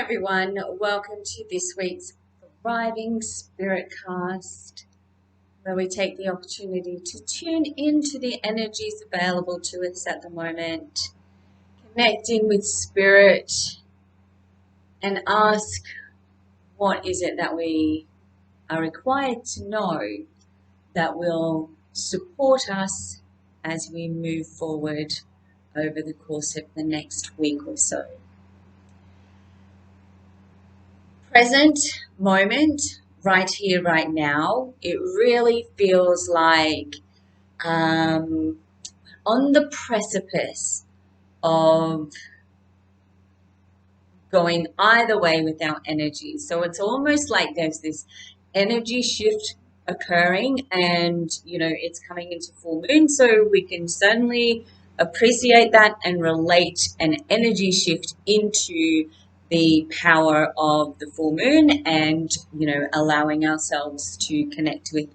everyone, welcome to this week's Thriving SpiritCast, where we take the opportunity to tune into the energies available to us at the moment, connect in with Spirit, and ask what is it that we are required to know that will support us as we move forward over the course of the next week or so. Present moment, right here, right now, it really feels like on the precipice of going either way with our energy. So it's almost like there's this energy shift occurring, and it's coming into full moon, so we can certainly appreciate that and relate an energy shift into the power of the full moon, and allowing ourselves to connect with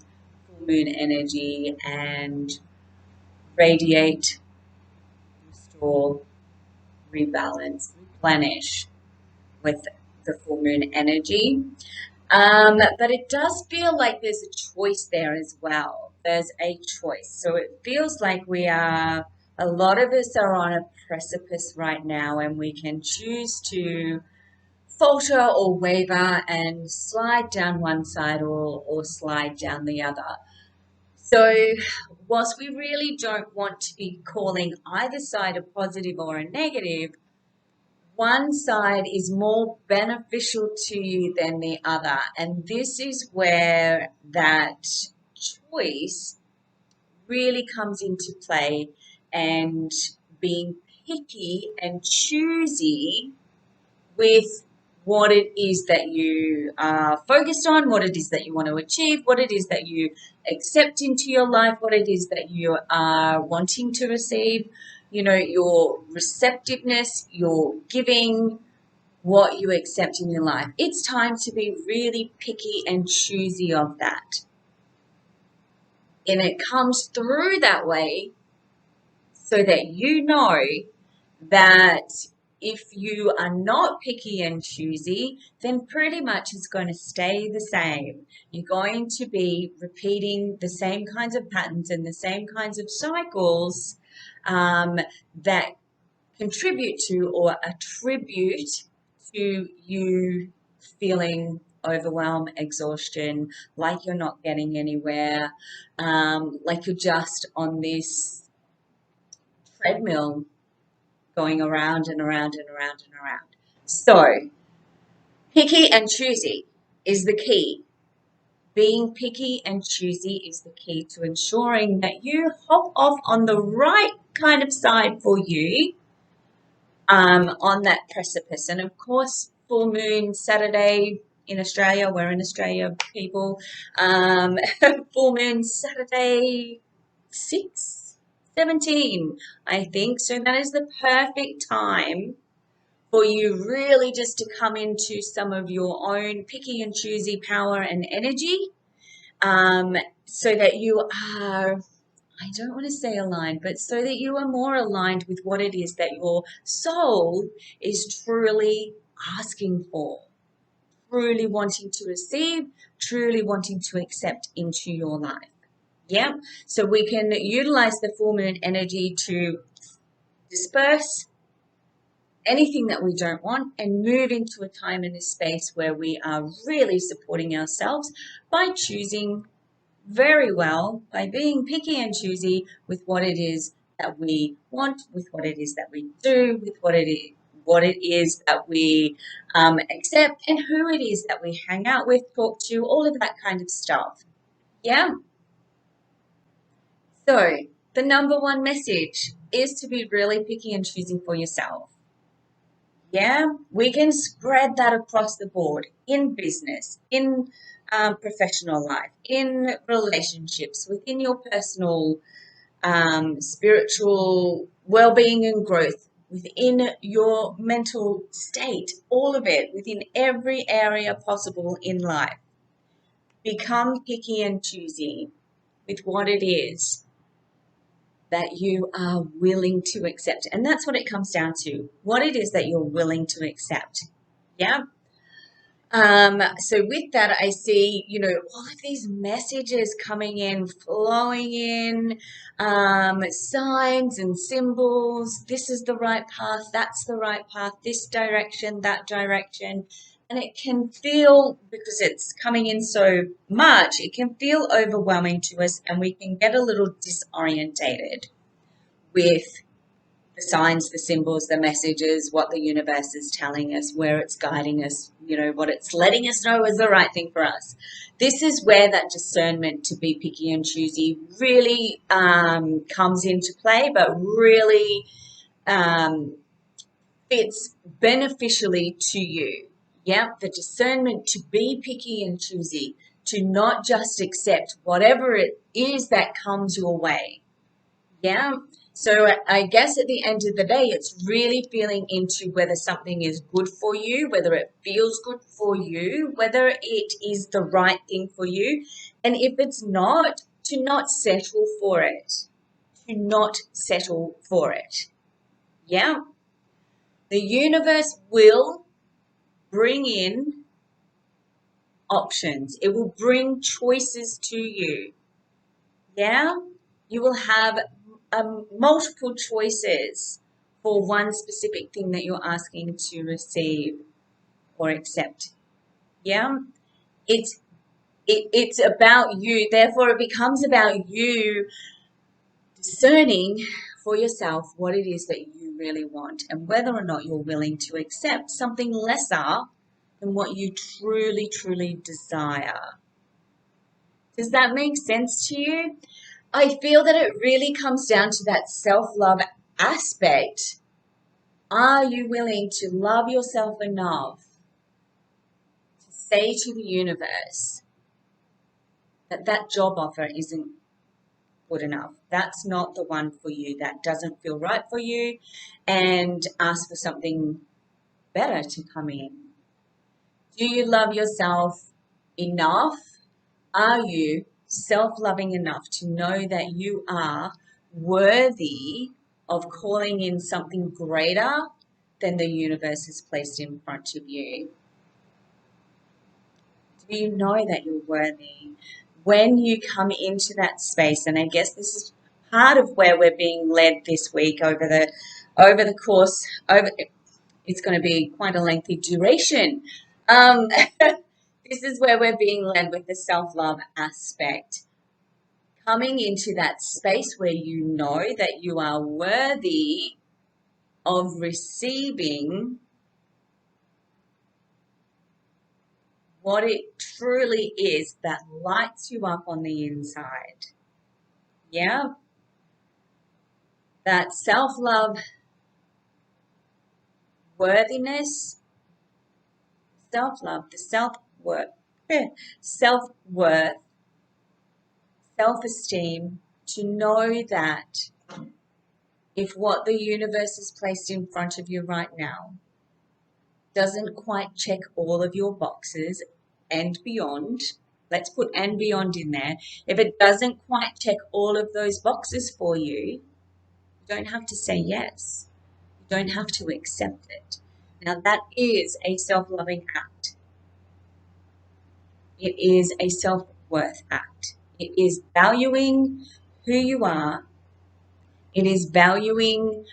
full moon energy and radiate, restore, rebalance, replenish with the full moon energy. But it does feel like there's a choice there as well. There's a choice. So it feels like a lot of us are on a precipice right now, and we can choose to falter or waver and slide down one side or slide down the other. So whilst we really don't want to be calling either side a positive or a negative, one side is more beneficial to you than the other. And this is where that choice really comes into play, and being picky and choosy with what it is that you are focused on, what it is that you want to achieve, what it is that you accept into your life, what it is that you are wanting to receive, your receptiveness, your giving, what you accept in your life. It's time to be really picky and choosy of that. And it comes through that way so that you know that if you are not picky and choosy, then pretty much it's going to stay the same. You're going to be repeating the same kinds of patterns and the same kinds of cycles that contribute to or attribute to you feeling overwhelm, exhaustion, like you're not getting anywhere, like you're just on this treadmill going around and around and around and around. So, picky and choosy is the key. Being picky and choosy is the key to ensuring that you hop off on the right kind of side for you on that precipice. And of course, full moon Saturday in Australia, we're in Australia, people, full moon Saturday 6/17, I think. So that is the perfect time for you really just to come into some of your own picky and choosy power and energy, so that you are, I don't want to say aligned, but so that you are more aligned with what it is that your soul is truly asking for, truly wanting to receive, truly wanting to accept into your life. Yeah, so we can utilize the full moon energy to disperse anything that we don't want and move into a time and a space where we are really supporting ourselves by choosing very well, by being picky and choosy with what it is that we want, with what it is that we do, with what it is that we accept, and who it is that we hang out with, talk to, all of that kind of stuff. Yeah. So the number one message is to be really picky and choosy for yourself. Yeah, we can spread that across the board in business, in professional life, in relationships, within your personal spiritual well-being and growth, within your mental state, all of it, within every area possible in life. Become picky and choosy with what it is that you are willing to accept. And that's what it comes down to, what it is that you're willing to accept. Yeah. So with that, I see, all of these messages coming in, flowing in, signs and symbols. This is the right path. That's the right path. This direction, that direction. And it can feel, because it's coming in so much, it can feel overwhelming to us, and we can get a little disorientated with the signs, the symbols, the messages, what the universe is telling us, where it's guiding us, what it's letting us know is the right thing for us. This is where that discernment to be picky and choosy really comes into play, but really fits beneficially to you. Yeah, the discernment to be picky and choosy, to not just accept whatever it is that comes your way. Yeah. So I guess at the end of the day, it's really feeling into whether something is good for you, whether it feels good for you, whether it is the right thing for you. And if it's not, to not settle for it. To not settle for it. Yeah. The universe will bring in options. It will bring choices to you. Yeah. You will have multiple choices for one specific thing that you're asking to receive or accept. Yeah, it's about you. Therefore, it becomes about you discerning for yourself what it is that you really want, and whether or not you're willing to accept something lesser than what you truly, truly desire. Does that make sense to you? I feel that it really comes down to that self-love aspect. Are you willing to love yourself enough to say to the universe that that job offer isn't good enough? That's not the one for you. That doesn't feel right for you, and ask for something better to come in. Do you love yourself enough? Are you self-loving enough to know that you are worthy of calling in something greater than the universe has placed in front of you? Do you know that you're worthy? When you come into that space, and I guess this is part of where we're being led this week over the course, it's going to be quite a lengthy duration. This is where we're being led with the self-love aspect. Coming into that space where you know that you are worthy of receiving what it truly is that lights you up on the inside. Yeah? That self-love, worthiness, self-love, the self-worth, self-worth, self-esteem, to know that if what the universe has placed in front of you right now doesn't quite check all of your boxes and beyond, let's put and beyond in there. If it doesn't quite check all of those boxes for you, you don't have to say yes. You don't have to accept it. Now that is a self-loving act. It is a self-worth act. It is valuing who you are. It is valuing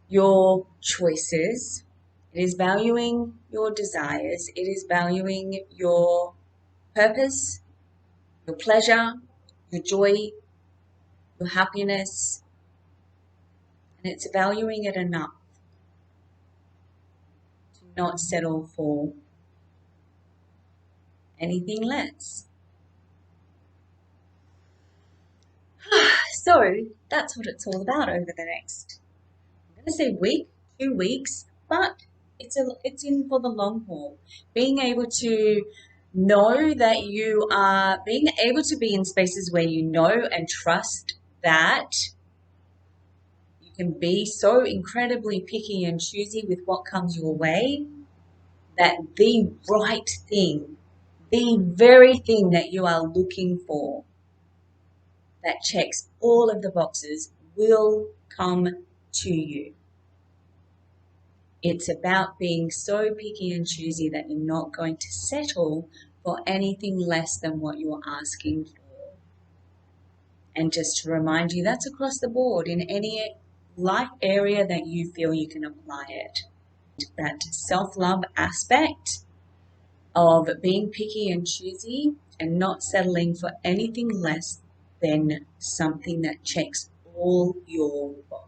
your choices. It is valuing your desires. It is valuing your purpose, your pleasure, your joy, your happiness, and it's valuing it enough to not settle for anything less. So that's what it's all about over the next, I'm going to say week, 2 weeks, but it's in for the long haul. Being able to know that you are being able to be in spaces where you know and trust that you can be so incredibly picky and choosy with what comes your way, that the right thing, the very thing that you are looking for, that checks all of the boxes, will come to you. It's about being so picky and choosy that you're not going to settle for anything less than what you're asking for. And just to remind you, that's across the board in any life area that you feel you can apply it. That self-love aspect of being picky and choosy and not settling for anything less than something that checks all your boxes.